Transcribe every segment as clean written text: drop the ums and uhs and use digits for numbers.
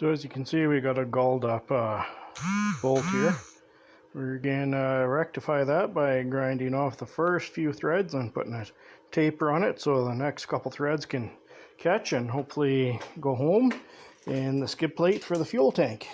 So as you can see, we got a galled up bolt here. We're going to rectify that by grinding off the first few threads and putting a taper on it so the next couple threads can catch and hopefully go home in the skid plate for the fuel tank.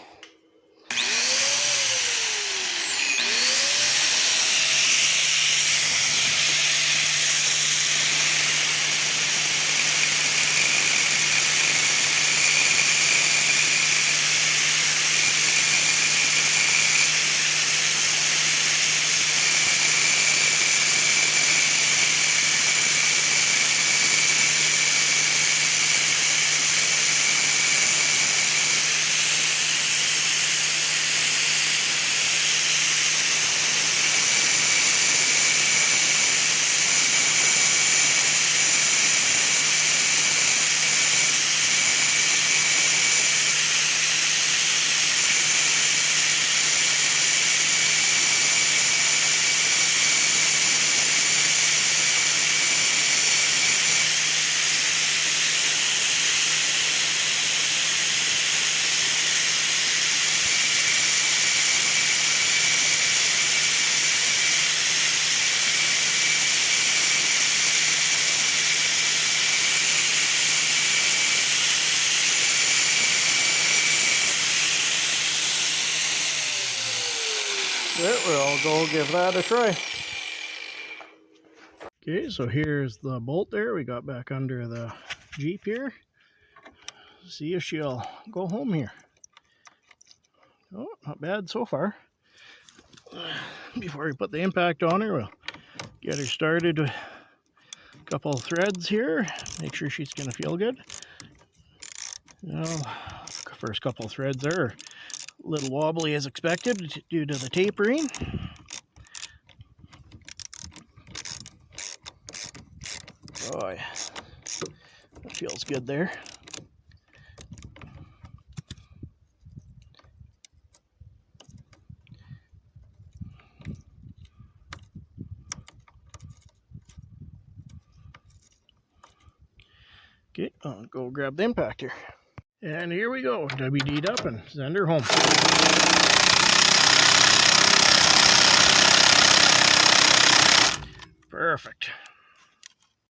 We'll go give that a try. Okay, so here's the bolt there we got back under the Jeep here. See if she'll go home here. Oh, not bad so far. Before we put the impact on her, we'll get her started with a couple of threads here. Make sure she's going to feel good. Well, first couple of threads are a little wobbly as expected due to the tapering. Oh yeah, that feels good there. Okay, I'll go grab the impactor. And here we go, WD'd up and send her home. Perfect.